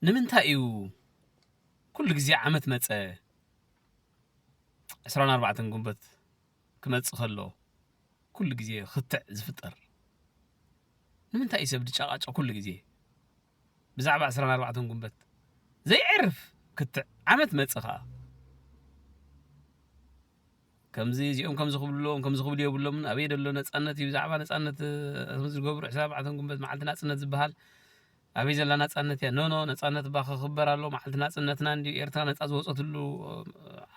نمنتايو كل جزء عمت متى 24 قنبت كمت خلو كل جزء خطع زفتر نمنتاي سبد شقاق كل جزء بزعب 24 قنبت زي عرف كنت عمت متخا كم زيهم كم زخبلهم كم زخبل يبلهم أبيد اللو نتصنت يبزعب نتصنت أسمز الجبر حساب عتهم قنبت معلتنا نتصنت زبهال أبي زلا نتصنت يا نو نتصنت باخ خبر الله معلتنا نتصنتنا عندي إرتنا نتصوصت له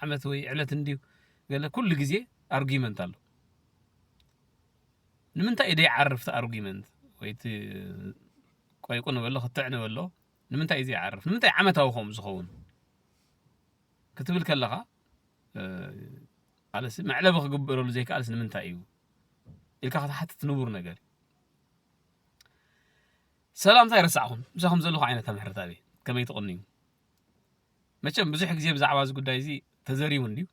عمت وي علت عندي قال كل جزء argument الله نمنتاي دي عرفت argument ويت كويكون ولا خطعنا ولا نمنتاي زي عرف نمنتاي عمتها وخم زخون كتب لك لها على سمع على بخ قبر له زي كالس نمنتايو إلك حتى تنور نجاري سلام تاي رسعهم مسخم زلوا عينة محرت هذه كما يتقنين ماشم بزح جزء بزعواز قداي زي تزري ونديو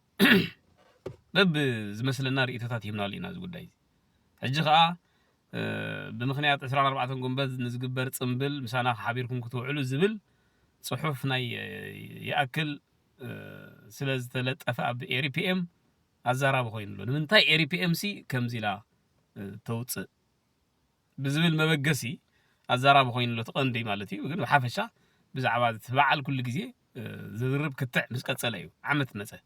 لب مثل النار إتتات يمنا لينا زي قداي حجها بمخنيات 24 قنبز نزقبر صنبل مسانا حبيركم كتوعلو زبل صحف ناي يأكل سلاز تلطف اب اي بي ام ازاراب خوين له نمنتاي اي بي ام سي كمزيلا توص بزبل مبغسي ازاراب خوين له تقندي مالتي ግን حافشا بزعبا تبعل كل غزي زرب كتع مسقصله عمت نصه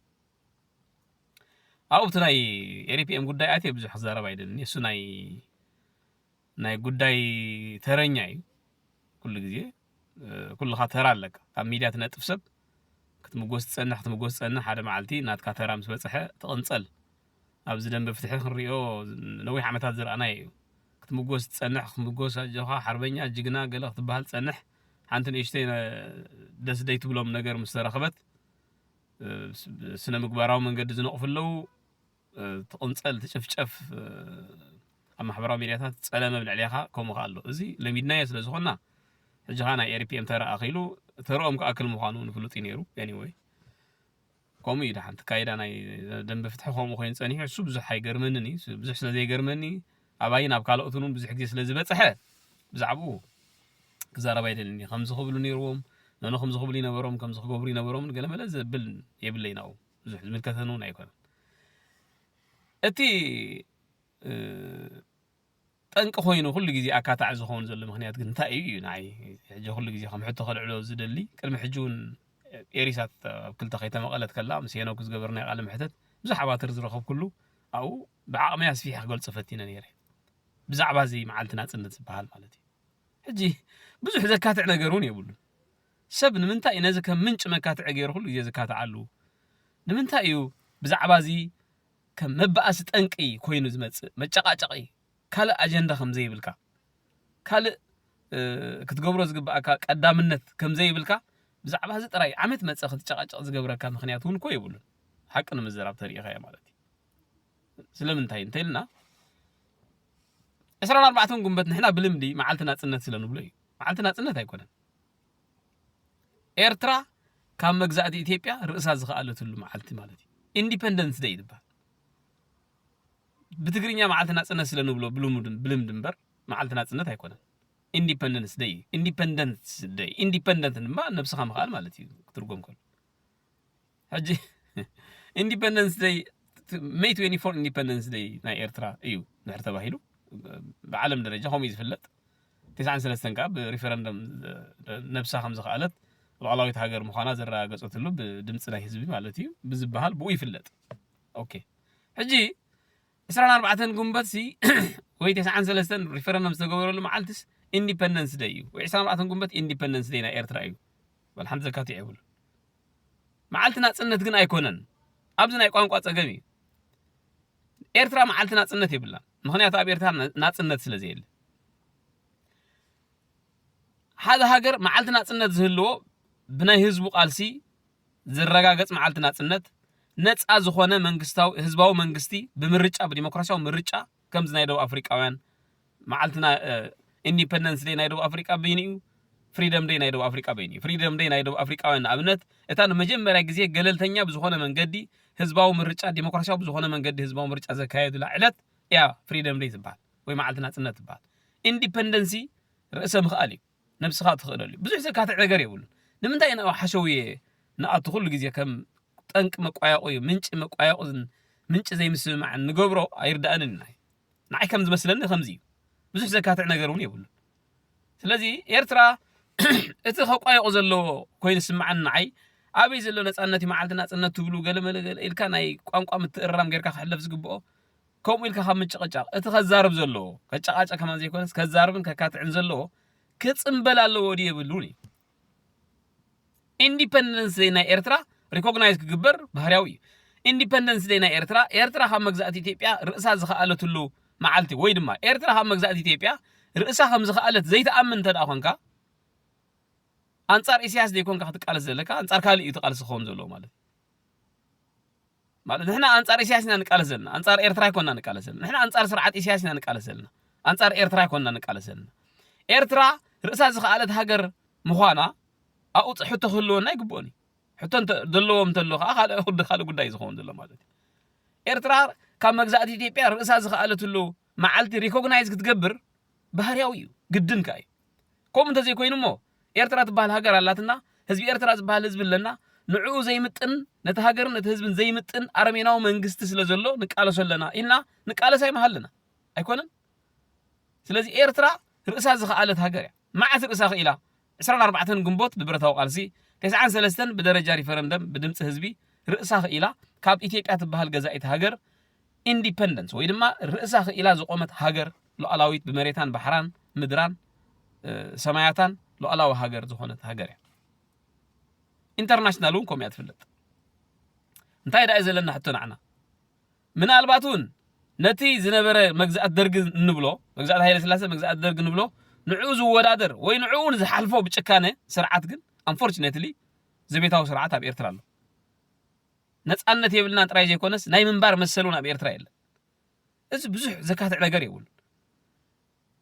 او تناي اي بي ام ጉዳይ አቴ ብዙ حزارب አይደለም እሱ ናይ ጉዳይ ተረኛይ كل غزي كل خاطرالك ኣብ ሚዲያ ትነጥፍ ሰብ كتمجوز تصنح حدا معلتي نات كاترا مس بصحه تقنصل ابز دم بفتح خريو نوي حمتات زرقناي كتمجوز تصنح كتمجوز جوها حربኛ جigنا قلق تبهل تصنح حنتن ايشتين دس ديت بلوم ነገር مسترخبت سنه مغبراو منقد زنقفلو تقنصل تشفشف اما حبراو ميدياتات تصلم بالعليها كوم خالو ازي لميدناي سلازخنا جهانا اي بي ام ترى اخيلو تروم كاكل مخانون فلوطي نيرو anyway كومي ده حنت كايدا ناي دم بفتحهم خوين صنيح سو بزح يغرمنني بزح سلازي يغرمني اباين اب كالوتونم بزح غزي سلازي بصحه بزعبو كزارب ايدلني خمس خبلو نيروم نانو خمس خبلي نبروم كم زخغبري نبروم قال ملا زبل يبليناو بزح ملكتنون ايكون اتي ጠንቅ ኮይኑ ኩሉ ግዜ ኣካታዕ ዝኸውን ዘሎ ምክንያት ግን እንታይ እዩ ናይ ሕጂ ኩሉ ግዜ ከም ሕቶ ከልዕሎ ዝደሊ ቅድሚ ሕጂውን ኤሪሳት ኣብ ክልተ ከይተመቐለት ከላ ምስ ሄኖክ ዝገበርናዮ ቃለ ምሕተት ብዙሕ ኣባትር ዝረኸብ ኩሉ ኣብኡ ብዓቕመያ ስፊሕ ክገልፆ ፈቲነ ነይረ ብዛዕባ እዚ መዓልቲ ናፅነት ዝበሃል ማለት እዩ ሕጂ ብዙሕ ዘካትዕ ነገር እውን የብሉን ሰብ ንምንታይ እዩ ነዚ ከም ምንጭ መካትዒ ገይሩ ኩሉ ግዜ ዝካትዓሉ ንምንታይ እዩ ብዛዕባ እዚ ከም መባእሲ ጠንቂ ኮይኑ ዝመፅእ መጨቃጨቂ كل أجندة خم زي بالكا كل كتجبره زجبأك قدامنت كم زي بالكا بزعب هذا ترى عمت ما تأخذ تشقق زجبره كم خنياتون كوي يقولون حقنا مزرعة بطريقة يا مالتي سلم انتهي لنا أسرنا 4 قنبتنا هنا بلمدي معلتنا تسنت سلنا بلي معلتنا تسنت هيكون إيرترا كم مجزأة إثيوبيا رئيسها زخالة له معلتي مالتي Independence Day دبا بتقرينيا معلتنا تسنت سلنا بلمدنبر معلتنا تسنت هيكون Independence Day Independent ما نفسها مخال مالتي ترجم كل حجي Independence Day May 24 Independence Day نا إيرترا أيو نعتبره هيلو بعالم درجة هم يزفلت 93 كاب ريفرندم نفسها خمسة قالت العلاوي تهاجر مخانا زرا قصت له بدمص لا حزبي مالتي بزبحال بو يفلت اوكي حجي 24 قنبت سي وي 93 ريفرندم تغبروا له معلتس Independence Day و24 قنبت Independence Day نا إيرترا أيو والحمد زكاتي يقول معلتنا صنت ግን ኣይኮነን ኣብዚ ናይ ቋንቋ ፀገም እዩ ኤርትራ معلتنا ጽነት ይብላ ምክንያቱ ኣብ ኤርትራ ናጽነት ስለ ዘየለ ሓደ ሃገር معلتنا ጽነት ዝህልዎ ብናይ ህዝቡ ቃልሲ ዝረጋገጽ معلتنا ጽነት ነፃ ዝኾነ መንግስታዊ ህዝባዊ መንግስቲ ብምርጫ በዲሞክራሲያዊ ምርጫ ከም ዝናይ ደቡብ አፍሪካውያን معلتنا ኢንዲፔንደንስ ዴይ ናይ ደቡብ አፍሪካ በይኒኡ Freedom Day ናይ ደቡብ አፍሪካ በይኒ Freedom Day ናይ ደቡብ አፍሪካውያን ኣብነት እታን መጀመሪያ ግዜ ገለልተኛ ብዝኾነ መንገዲ ህዝባዊ ምርጫ ዲሞክራሲያዊ ብዝኾነ መንገዲ ህዝባዊ ምርጫ ዘካየዱላ ዕለት ያ Freedom Day ዝበሃል ወይ معلتنا ጽነት ዝበሃል ኢንዲፔንደንሲ ርእሰ ምኽኣል እዩ ነብስኻ ትኽእለሉ ብዙሕ ዘካትዕ ነገር የብሉን ንምንታይ ኢና ሓሸውየ ንኣቱ ኩሉ ግዜ ከም ጠንቅ መቋያቆ ምንጭ መቋያቆ ምንጭ ዘይምስማዕ ንገብሮ ኣይርዳእንን ንዓይ ከም ዝመስለኒ ከምዚ ብዙሕ ዘካትዕ ነገር እውን የብሉ ስለዚ ኤርትራ እቲ ከቋያቆ ዘለዎ ኮይኑ ስማዓን ንዓይ ኣበይ ዘሎ ነፃነት መዓልቲ ነፃነት ትብሉ ገለመለ ኢልካ ናይ ቋንቋ ምትእራም ጌርካ ክሕለፍ ዝግብኦ ከምኡ ኢልካ ካብ ምጭቅጫቅ እቲ ከዛርብ ዘለዎ ከጨቃጨ ከማን ዘይኮነስ ከዛርብን ከካትዕን ዘለዎ ክፅምበል ኣለዎ ወዲ የብሉኒ ኢንዲፐንደንስ ናይ ኤርትራ ሪኮግናይዝ ክግበር ባህርያዊ ኢንዲፐንደንስ ናይ ኤርትራ ኤርትራ ካብ መግዛእቲ ኢትዮጵያ ርእሳ ዝኸኣለትሉ መዓልቲ ወይ ድማ ኤርትራ ካብ መግዛእቲ ኢትዮጵያ ርእሳ ከም ዝኸኣለት ዘይተኣምን ተዳ ኮንካ አንጻር ኢሳያስ ዘይኮንካ ክትቃለስ ዘለካ አንጻር ካልእ እዩ ትቃለስ ክኸውን ዘሎ ማለት ንሕና አንጻር ኢሳያስ ኢና ንቃለስ ዘለና አንጻር ኤርትራ ይኮንና ንቃለስ ዘለና ንሕና አንጻር ስርዓት ኢሳያስ ኢና ንቃለስ ዘለና አንጻር ኤርትራ ይኮንና ንቃለስ ዘለና ኤርትራ ርእሳ ዝኸኣለት ሃገር ምዃና ኣውፅ ሕቶ ክህልወና ይግብኦኒ ሕቶ ዘለዎም ተሎ ከዓ ካልእ ጉዳይ ዝኸውን ዘሎ ማለት ኤርትራ ካብ መግዛእቲ ኢትዮጵያ ርእሳ ዝኸኣለትሉ መዓልቲ ሪኮግናይዝ ክትገብር ባህርያዊ እዩ ግድንካ እዩ ከምኡ እንተዘይኮይኑ እሞ ኤርትራ ትበሃል ሃገር ኣላትና ህዝቢ ኤርትራ ዝበሃል ህዝቢ ኣለና ንዕኡ ዘይምጥን ነቲ ሃገርን ነቲ ህዝብን ዘይምጥን ኣረሜናዊ መንግስቲ ስለ ዘሎ ንቃለሶ ኣለና ኢልና ንቃለስ ኣይመሃልና ኣይኮነን ስለዚ ኤርትራ ርእሳ ዝኸኣለት ሃገር እያ መዓት ርእሳ ክኢላ 24 ግንቦት ብብረታዊ ቃልሲ 93 ብደረጃ ሪፈረንደም ብድምፂ ህዝቢ ርእሳ ክኢላ ካብ ኢትዮጵያ ትበሃል ገዛኢት ሃገር ኢንዲፐንደንስ ወይ ድማ ርእሳ ክኢላ ዝቆመት ሃገር ሉዓላዊት ብመሬታን ባሕራን ምድራን ሰማያታን ሉዓላዊ ሃገር ዝኾነት ሃገር እያ ኢንተርናሽናል እውን ከምኡ እያ ትፍለጥ እንታይ ዳእ ዘለና ሕቶ ንዓና ምናልባት እውን ነቲ ዝነበረ መግዛእት ደርጊ እንብሎ መግዛእት ሃይለ ስላሴ መግዛእት ደርጊ እንብሎ ንዕኡ ዝወዳደር ወይ ንዕኡ ዝሓልፎ ብጭካነ ስርዓት ግን አንፎርቹኔትሊ ዘቤታዊ ስርዓት ኣብ ኤርትራ ኣሎ ነፃነት የብልና ጥራይ ዘይኮነስ ናይ ምንባር መሰሉን ኣብ ኤርትራ የለን እዚ ብዙሕ ዘካትዕ ነገር የብሉ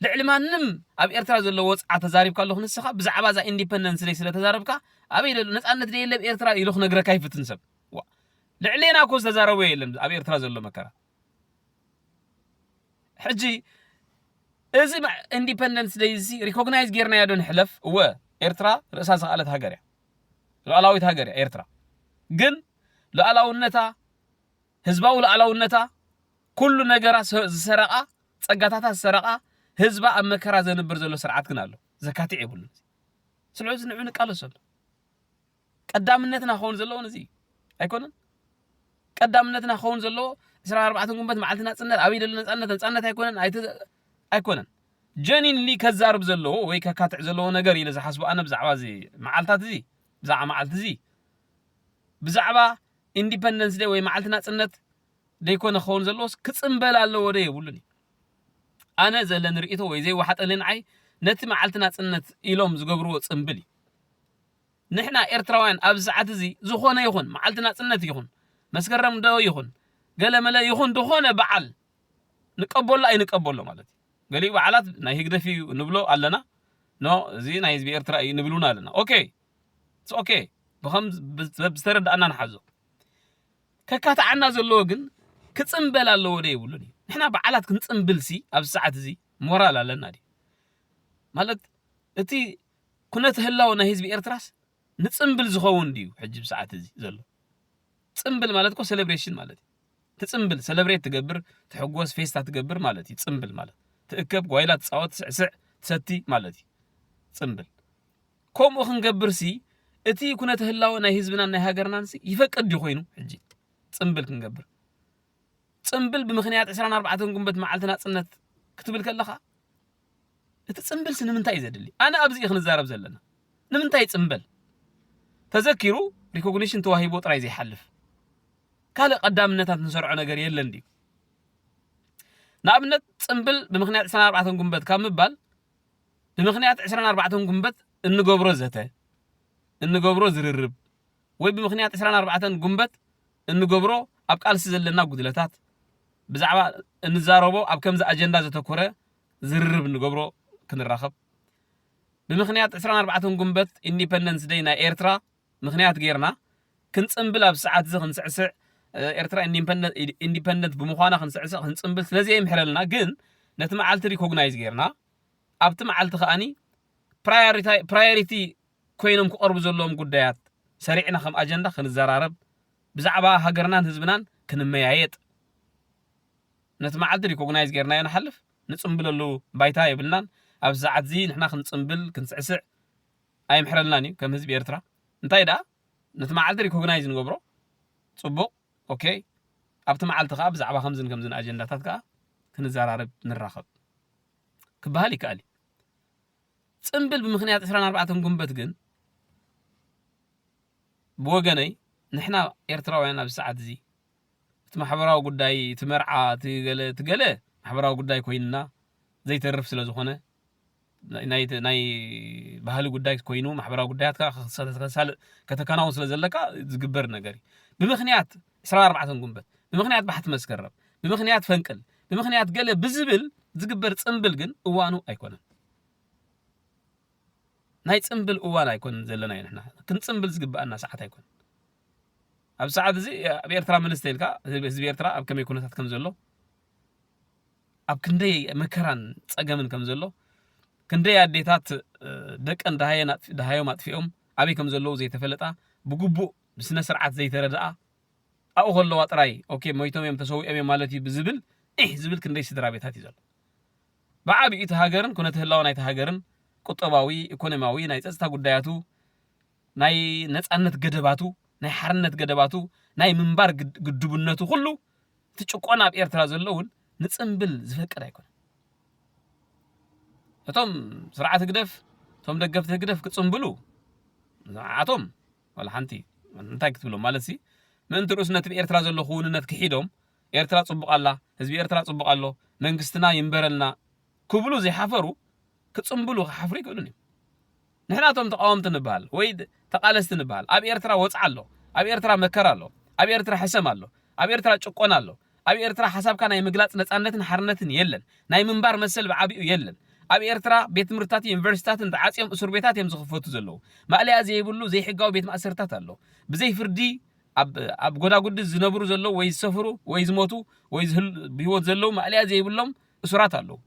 ልዕሊ ማንም ኣብ ኤርትራ ዘሎ ወፅዓ ተዛሪብካ ኣለኹ ንስኻ ብዛዕባ ዛ ኢንዲፐንደንስ ደይ ስለ ተዛረብካ ኣበይ ዘሎ ነፃነት ደይ የለ ኤርትራ ኢሉ ክነግረካ ይፍትን ሰብ ልዕሊና እኮ ዝተዛረበ የለን ኣብ ኤርትራ ዘሎ መከራ ሕጂ እዚ ኢንዲፐንደንስ ደይ እዚ ሪኮግናይዝ ጌርናዮ ዶ ንሕለፍ እወ ኤርትራ ርእሳ ዝኸኣለት ሃገር እያ ሉዓላዊት ሃገር እያ ኤርትራ ግን ሉዓላውነታ ህዝባዊ ሉዓላውነታ ኩሉ ነገራ ዝሰረቃ ፀጋታታ ዝሰረቃ ህዝባ ኣብ መከራ ዘንብር ዘሎ ስርዓት ግን ኣሎ ዘካትዕ የብሉን ስለዚ ንዑ ንቃለስ ኣሎ ቀዳምነትና ክኸውን ዘለዎ እዚ ኣይኮነን ቀዳምነትና ክኸውን ዘለዎ 24 ግንቦት መዓልቲ ናፅነት ኣበይ ደሎ ነፃነት ኣይኮነን ኣይኮነን ጀኒንሊ ከዛርብ ዘለዎ ወይ ከካትዕ ዘለዎ ነገር ኢለ ዝሓስቡ ኣነ ብዛዕባ እዚ መዓልታት እዚ ብዛዕባ መዓልቲ እዚ ብዛዕባ ኢንዲፐንደንስ ደይ ወይ መዓልቲ ናፅነት ደይኮነ ክኸውን ዘለዎስ ክፅምበል ኣለዎ ዶ የብሉን ኣነ ዘለኒ ርእቶ ወይ ዘይወሓጠልን ዓይ ነቲ መዓልቲ ናፅነት ኢሎም ዝገብርዎ ፅምብል ንሕና ኤርትራውያን ኣብ ሰዓት እዚ ዝኾነ ይኹን መዓልቲ ናፅነት ይኹን መስከረም ዶ ይኹን ገለመለ ይኹን ድኾነ በዓል ንቀበሎ ኣይንቀበሎ ማለት ገሊኡ በዓላት ናይ ህግደፊ ንብሎ ኣለና ኖ እዚ ናይ ህዝቢ ኤርትራ እዩ ንብሉና ኣለና ኦኬ ብኸም ብዝተረዳእና ንሓዞ ከካትዓና ዘለዎ ግን ክፅምበል ኣለዎ ዶ የብሉን ንሕና በዓላት ክንፅምብልሲ ኣብ ሰዓት እዚ ሞራል ኣለና ዲ ማለት እቲ ኩነት ህላው ናይ ህዝቢ ኤርትራስ ንፅምብል ዝኸውን ድዩ ሕጂ ብሰዓት እዚ ዘሎ ፅምብል ማለት እኮ ሴሌብሬሽን ማለት ትፅምብል ሴሌብሬት ትገብር ትሕጎስ ፌስታ ትገብር ማለት እዩ ፅምብል ማለት ትእከብ ጓይላ ትፃወት ስዕስዕ ትሰቲ ማለት እዩ ፅምብል ከምኡ ክንገብርሲ እቲ ኩነት ህላው ናይ ህዝብና ናይ ሃገርናንሲ ይፈቅድ ዲ ኮይኑ ሕጂ ፅምብል ክንገብር ፅምብል ብምኽንያት 24 ግንቦት መዓልቲ ናፅነት ክትብል ከለኻ እቲ ፅምብልሲ ንምንታይ ዘድሊ ኣነ ኣብዚ ክንዛረብ ዘለና ንምንታይ ፅምብል ተዘኪሩ ሪኮግኒሽን ተዋሂቦ ጥራይ ዘይሓልፍ ካልእ ቀዳምነታት ንሰርዖ ነገር የለን ድዩ ንኣብነት ፅምብል ብምኽንያት 24 ግንቦት ካብ ምባል ብምኽንያት 24 ግንቦት እንገብሮ ዘተ እንገብሮ ዝርርብ ወይ ብምኽንያት 24 ግንቦት እንገብሮ ኣብ ቃልሲ ዘለና ጉድለታት ብዛዕባ እንዛረቦ ኣብ ከምዚ ኣጀንዳ ዘተኮረ ዝርርብ እንገብሮ ክንራኸብ ብምኽንያት 24 ግንቦት ኢንዲፐንደንስ ደይ ናይ ኤርትራ ምኽንያት ጌርና ክንፅምብል ኣብ ሰዓት እዚ ክንስዕስዕ ኤርትራ ኢንዲፐንደንት ብምዃና ክንስዕስዕ ክንፅምብል ስለዚ ይምሕረልና ግን ነቲ መዓልቲ ሪኮግናይዝ ጌርና ኣብቲ መዓልቲ ከኣኒ ፕራዮሪቲ ኮይኖም ክቀርቡ ዘለዎም ጉዳያት ሰሪዕና ከም ኣጀንዳ ክንዘራረብ ብዛዕባ ሃገርናን ህዝብናን ክንመያየጥ ነቲ መዓልቲ ሪኮግናይዝ ጌርናዮ ንሓልፍ ንጽምብለሉ ባይታ የብልናን ኣብ ሰዓት እዚ ንሕና ክንጽምብል ክንስዕስዕ ኣይምሕረልናን እዩ ከም ህዝቢ ኤርትራ እንታይ ደኣ ነቲ መዓልቲ ሪኮግናይዝ ንገብሮ ጽቡቕ ኦኬ ኣብቲ መዓልቲ ከዓ ብዛዕባ ከምዝን ኣጀንዳታት ከዓ ክንዘራረብ ንራኸብ ክበሃል ይከኣል ጽምብል ብምኽንያት 24 ጉንበት ግን ብወገነይ ንሕና ኤርትራውያን ኣብ ሰዓት እዚ እቲ ማሕበራዊ ጉዳይ እቲ መርዓ ትገለ ማሕበራዊ ጉዳይ ኮይንና ዘይተርፍ ስለ ዝኾነ ናይ ባህሊ ጉዳይ ኮይኑ ማሕበራዊ ጉዳያት ከተከናውን ስለ ዘለካ ዝግበር ነገር ብምኽንያት 24 ጉንበት ብምኽንያት ባሕቲ መስከረም ብምኽንያት ፈንቅል ብምኽንያት ገለ ብዝብል ዝግበር ጽምብል ግን እዋኑ ኣይኮነን ናይ ጽምብል እዋን ኣይኮነን ዘለና ንሕና ክንጽምብል ዝግባአና ሰዓት ኣይኮነን ኣብ ሰዓት እዚ ኣብ ኤርትራ መንስተይልካ ህዝቢ ኤርትራ ኣብ ከመይ ኩነታት ከም ዘሎ ኣብ ክንደይ መከራን ጸገምን ከም ዘሎ ክንደይ ኣዴታት ደቀን ዳሃዮም ኣጥፊኦም ኣበይ ከም ዘለዉ ዘይተፈለጣ ብግቡእ ብስነ ስርዓት ዘይተረድኣ ኣብኡ ከለዋ ጥራይ ኦኬ ሞይቶም እዮም ተሰዊኦም እዮም ማለት እዩ ብዝብል ዝብል ክንደይ ስድራ ቤታት እዩ ዘሎ ብዓብዪ እቲ ሃገርን ኩነተ ህላዊ ናይቲ ሃገርን ቁጠባዊ ኢኮኖሚያዊ ናይ ጸጥታ ጉዳያቱ ናይ ነጻነት ገደባቱ ናይ ሓርነት ገደባቱ ናይ ምንባር ግድብነቱ ኩሉ ትጭቆና ኣብ ኤርትራ ዘለውን ንጽምብል ዝፈቅድ ኣይኮነን እቶም ስርዓት ግደፍ እቶም ደገፍቲ ግደፍ ክጽምብሉ ኣቶም ወላ ሓንቲ እንታይ ክትብሎም ማለት ሲ ምእንቲ ርእስነት ብኤርትራ ዘሎ ኹውንነት ክሒዶም ኤርትራ ጽቡቕ ኣላ ህዝቢ ኤርትራ ጽቡቕ ኣሎ መንግስትና ይንበረልና ክብሉ ዘይሓፈሩ ክጽምብሉ ክሓፍሩ ይክእሉን እዮም ንሕና እቶም ተቃወምቲ ንበሃል ወይ ተቃለስቲ ንበሃል ኣብ ኤርትራ ወፅዓ ኣሎ ኣብ ኤርትራ መከራ ኣሎ ኣብ ኤርትራ ሕሰም ኣሎ ኣብ ኤርትራ ጭቆና ኣሎ ኣብ ኤርትራ ሓሳብካ ናይ ምግላጽ ነጻነትን ሓርነትን የለን ናይ ምንባር መሰል ብዓቢኡ የለን ኣብ ኤርትራ ቤት ትምህርትታት ዩኒቨርሲቲታትን ተዓጽዮም እስር ቤታት እዮም ዝኽፈቱ ዘለዉ ማዕልያ ዘይብሉ ዘይሕጋዊ ቤት ማእሰርታት ኣሎ ብዘይ ፍርዲ ኣብ ጎዳጉዲ ዝነብሩ ዘለዉ ወይ ዝሰፍሩ ወይ ዝሞቱ ወይ ብህይወት ዘለዉ ማዕልያ ዘይብሎም እስራት ኣለዉ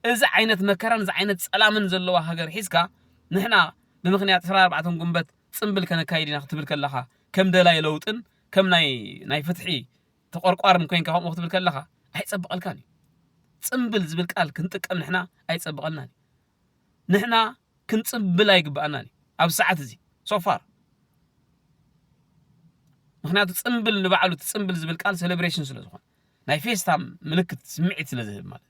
እዚ ዓይነት መከራን እዚ ዓይነት ጸላምን ዘለዋ ሃገር ሒዝካ ንሕና ብምኽንያት 24 ጉንበት ጽምብል ከነካይድ ኢና ክትብል ከለኻ ከም ደላይ ለውጥን ከም ናይ ፍትሒ ተቆርቋርን ኮይንካ ከምኡ ክትብል ከለኻ ኣይጸብቐልካን እዩ ጽምብል ዝብል ቃል ክንጥቀም ንሕና ኣይጸብቐልናን ንሕና ክንጽምብል ኣይግባአናን ኣብ ሰዓት እዚ ሶፋር ምክንያቱ ጽምብል ንባዕሉ ጽምብል ዝብል ቃል ሴሌብሬሽን ስለ ዝኾነ ናይ ፌስታ ምልክት ስምዒት ስለ ዝህብ ማለት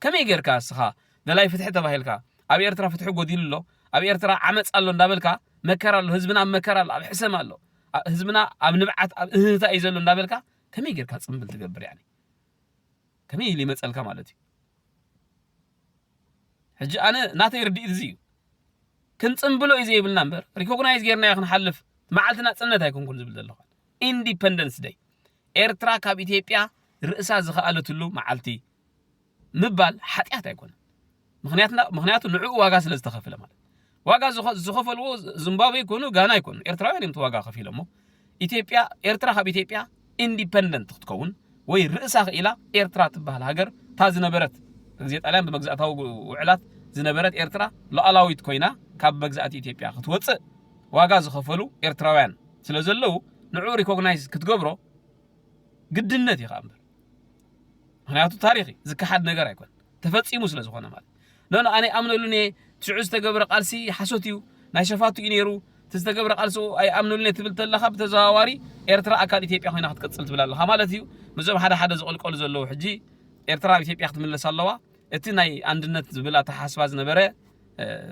ከመይ ጌርካ እስኻ ደላይ ፍትሒ ተባሂልካ ኣብ ኤርትራ ፍትሒ ጎዲሉ ኣሎ ኣብ ኤርትራ ዓመፅ ኣሎ እንዳበልካ መከራ ኣሎ ህዝብና መከራ ኣሎ ኣብ ሕሰም ኣሎ ህዝብና ኣብ ንብዓት ኣብ እህታ እዩ ዘሎ እንዳበልካ ከመይ ጌርካ ጽምብል ትገብር ያኒ ከመይ ኢሉ ይመፀልካ ማለት እዩ ሕጂ ኣነ ናተይ ርዲኢት እዚ እዩ ክንጽምብሎ እዩ ዘይብልና እምበር ሪኮግናይዝ ጌርናዮ ክንሓልፍ መዓልትና ጽነት ኣይኮንኩን ዝብል ዘለኹ ኢንዲፐንደንስ ደይ ኤርትራ ካብ ኢትዮጵያ ርእሳ ዝኸኣለትሉ መዓልቲ ምባል ሓጢያት ኣይኮነን ምክንያቱ ንዕኡ ዋጋ ስለ ዝተኸፈለ ማለት ዋጋ ዝኸፈልዎ ዚምባብዌ ይኮኑ ጋና ይኮኑ ኤርትራውያን እዮም ዋጋ ከፊሎሞ ኢትዮጵያ ኤርትራ ካብ ኢትዮጵያ ኢንዲፐንደንት ክትከውን ወይ ርእሳ ክኢላ ኤርትራ ትበሃል ሃገር ታ ዝነበረት ግዜ ጣልያን ብመግዛእታዊ ውዕላት ዝነበረት ኤርትራ ሉዓላዊት ኮይና ካብ መግዛእቲ ኢትዮጵያ ክትወፅእ ዋጋ ዝኸፈሉ ኤርትራውያን ስለ ዘለዉ ንዕኡ ሪኮግናይዝ ክትገብሮ ግድነት ይኻ እምበር ምክንያቱ ታሪኺ ዝከሓድ ነገር ኣይኮን ተፈጺሙ ስለ ዝኾነ ማለት ነና ኣነ ኣምነሉኒ ትሽዑ ዝተገብረ ቃልሲ ሓሶት እዩ ናይ ሸፋቱ እዩ ነይሩ ዝተገብረ ቃልሲ ኣይ ኣምነሉኒ ትብል ተለኻ ብተዘዋዋሪ ኤርትራ ኣካል ኢትዮጵያ ኮይና ክትቀጽል ትብል ኣለኻ ማለት እዩ ምዞም ሓደ ዝቕልቀሉ ዘለዉ ሕጂ ኤርትራ ኣብ ኢትዮጵያ ክትምለስ ኣለዋ እቲ ናይ አንድነት ዝብል ኣተሓሳስባ ዝነበረ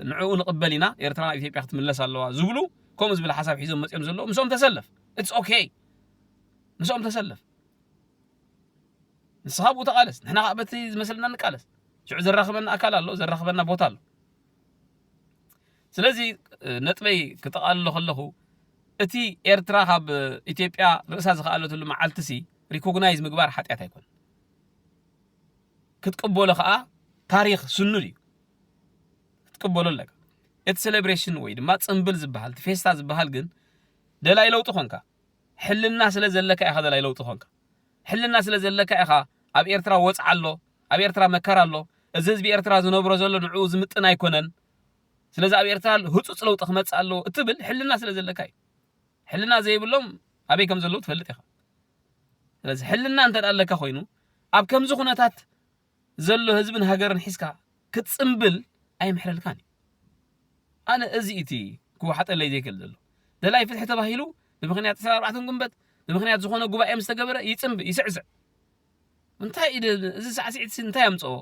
ንዕኡ ንቕበል ኢና ኤርትራ ኣብ ኢትዮጵያ ክትምለስ ኣለዋ ዝብሉ ከምኡ ዝብል ሓሳብ ሒዞም መጽኦም ዘለዉ ምሶም ተሰለፍ ኢትስ ኦኬ ምሶም ተሰለፍ ንስኻብኡ ተቃለስ ንሕና በቲ ዝመስለና ንቃለስ ሽዑ ዘራኽበና ኣካል ኣሎ ዘራኽበና ቦታ ኣሎ ስለዚ ነጥበይ ክጠቃልሎ ከለኹ እቲ ኤርትራ ካብ ኢትዮጵያ ርእሳ ዝኸኣለትሉ መዓልትሲ ሪኮግናይዝ ምግባር ሓጢያት ኣይኮን ክትቅበሎ ከዓ ታሪኽ ስኑድ እዩ ክትቅበሎ ኣለካ እቲ ሴሌብሬሽን ወይ ድማ ጽምብል ዝበሃል እቲ ፌስታ ዝበሃል ግን ደላይ ለውጢ ኾንካ ሕልና ስለ ዘለካ ኢኻ ደላይ ለውጢ ኾንካ ሕልና ስለ ዘለካ ኢኻ ኣብ ኤርትራ ወፅዓ ኣሎ ኣብ ኤርትራ መከራ ኣሎ እዚ ህዝቢ ኤርትራ ዝነብሮ ዘሎ ንዕኡ ዝምጥን ኣይኮነን ስለዚ ኣብ ኤርትራ ህፁፅ ለውጢ ክመጽእ ኣለዎ እትብል ሕልና ስለ ዘለካ እዩ ሕልና ዘይብሎም ኣበይ ከም ዘለዉ ትፈልጥ ኢኻ ስለዚ ሕልና እንተዳለካ ኮይኑ ኣብ ከምዚ ኩነታት ዘሎ ህዝብን ሃገርን ሒዝካ ክትጽምብል ኣይምሕረልካን ኣነ እዚ እቲ ክወሓጠለይ ዘይክእል ዘሎ ደላይ ፍትሒ ተባሂሉ ብምኽንያት 14 ግንቦት ብምኽንያት ዝኾነ ጉባኤ ምስ ተገበረ ይስዕስዕ እንታይ እዚ ሳዕስዒት እንታይ ኣምጽኦ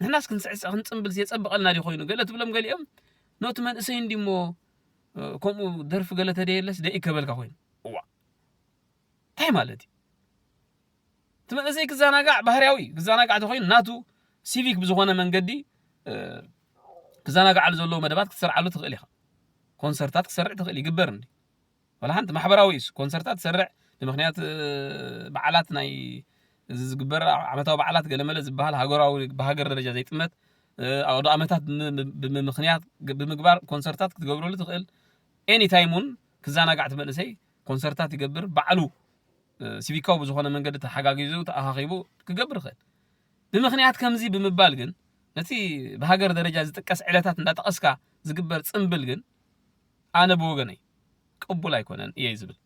ንሕናስ ክንስዕስዕ ክንጽምብል የጸብቐልና ዲ ኮይኑ ገለ ትብሎም ገሊኦም ኖት መንእሰይ እንዲሞ ከምኡ ደርፊ ገለ ተደየለስ ደኢ ከበልካ ኮይኑ እዋ እንታይ ማለት እዩ ትመንእሰይ ክዘናጋዕ ባህርያዊ ክዘናጋዕ ተኮይኑ ናቱ ሲቪክ ብዝኾነ መንገዲ ክዘናጋዓሉ ዘለዎ መደባት ክትሰርዓሉ ትኽእል ኢኻ ኮንሰርታት ክሰርዕ ትኽእል ይግበር እንዲ ወላ ሓንቲ ማሕበራዊ እዩ ኮንሰርታት ትሰርዕ ብምኽንያት በዓላት ናይ ዝግበር ዓመታዊ በዓላት ገለመለ ዝበሃል ሃገራዊ በሃገር ደረጃ ዘይጥመት ኣውደ ዓመታት ብምኽንያት ብምግባር ኮንሰርታት ክትገብረሉ ትኽእል ኤኒ ታይሙን ክዘናጋዕ ትመንእሰይ ኮንሰርታት ይገብር ባዕሉ ሲቪካው ብዝኾነ መንገዲ ተሓጋጊዙ ተኣኻኺቡ ክገብር ይኽእል ብምኽንያት ከምዚ ብምባል ግን ነቲ በሃገር ደረጃ ዝጥቀስ ዕለታት እንዳጠቐስካ ዝግበር ጽምብል ግን ኣነ ብወገነይ ቅቡል ኣይኮነን እየ ዝብል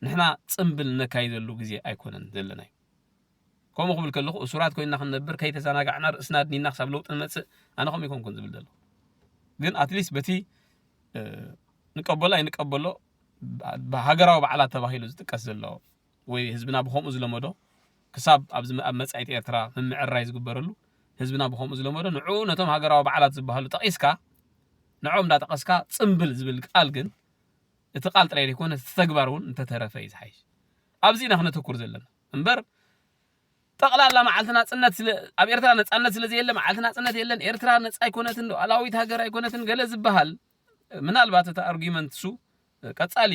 ንሕና ጽምብል ነካይደሉ ግዜ ኣይኮነን ዘለና ከምኡ ክብል ከለኹ እሱራት ኮይና ክንነብር ከይተዘናጋዕና ርእስና ድኒና ክሳብ ለውጢ ንመጽእ ኣነ ከምኡ ይኮንኩን ዝብል ዘሎ ግን ኣትሊስት በቲ ንቀበሎ ኣይንቀበሎ ሃገራዊ በዓላት ተባሂሉ ዝጥቀስ ዘሎ ወይ ህዝብና ብከምኡ ዝለመዶ ክሳብ ኣብ መጻኢት ኤርትራ ምምዕራይ ዝግበረሉ ህዝብና ብከምኡ ዝለመዶ ንዑ ነቶም ሃገራዊ በዓላት ዝበሃሉ ጠቂስካ ንዖም እንዳጠቀስካ ጽምብል ዝብል ቃል ግን እቲ ቃል ጥራይ ዘይኮነ ተግባር እውን እንተተረፈ እዩ ዝሓይሽ ኣብዚ ኢና ክነተኩር ዘለና እምበር ጠቕላላ መዓልትና ጽነት ኣብ ኤርትራ ነጻነት ስለ ዘየለ መዓልትና ጽነት የለን ኤርትራ ነጻ ኣይኮነትን ሉዓላዊት ሃገር ኣይኮነትን ገለ ዝበሃል ምናልባት እቲ ኣርጊመንት ሱ ቀጻሊ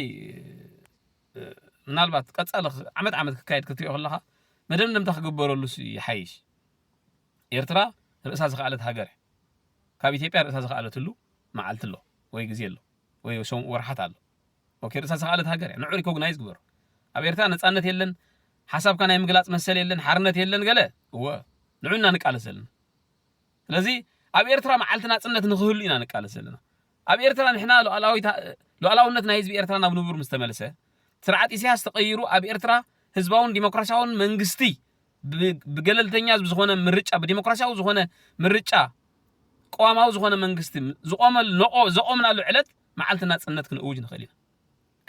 ምናልባት ቀጻሊ ዓመት ክካየድ ክትሪኦ ከለኻ መደምደምታ ክግበረሉ ይሓይሽ ኤርትራ ርእሳ ዝኸኣለት ሃገር ካብ ኢትዮጵያ ርእሳ ዝኸኣለትሉ መዓልቲ ኣሎ ወይ ግዜ ኣሎ ወይ ወርሓት ኣሎ ኦኬ ርእሳ ዝኸኣለት ሃገር ንዑ ሪኮግናይዝ ግበሩ ኣብ ኤርትራ ነጻነት የለን ሓሳብካ ናይ ምግላጽ መሰል የለን ሓርነት የለን ገለ እወ ንዑና ንቃለስ ዘለና ስለዚ ኣብ ኤርትራ መዓልቲ ናጽነት ንኽህሉ ኢና ንቃለስ ዘለና ኣብ ኤርትራ ንሕና ሉዓላውነት ናይ ህዝቢ ኤርትራ ናብ ንቡር ምስ ተመለሰ ስርዓት ኢሳያስ ተቀይሩ ኣብ ኤርትራ ህዝባውን ዲሞክራሲያውን መንግስቲ ብገለልተኛ ዝኾነ ምርጫ ብዲሞክራሲያዊ ዝኾነ ምርጫ ቆዋማዊ ዝኾነ መንግስቲ ዝቆምናሉ ዕለት መዓልቲ ናጽነት ክንእውጅ ንኽእል ኢና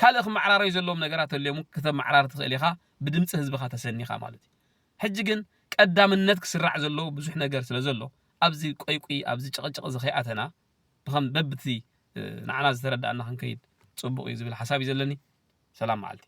ካልእ ክመዓራረዩ ዘለዎም ነገራት ኣለዮም ከተመዓራር ትኽእል ኢኻ ብድምፂ ህዝብኻ ተሰኒኻ ማለት እዩ ሕጂ ግን ቀዳምነት ክስራዕ ዘሎ ብዙሕ ነገር ስለ ዘሎ ኣብዚ ቆይቁይ ኣብዚ ጭቕጭቕ ዝኸይኣተና ብኸም በብቲ ንዓና ዝተረዳእና ክንከይድ ጽቡቕ እዩ ዝብል ሓሳብ እዩ ዘለኒ ሰላም መዓልቲ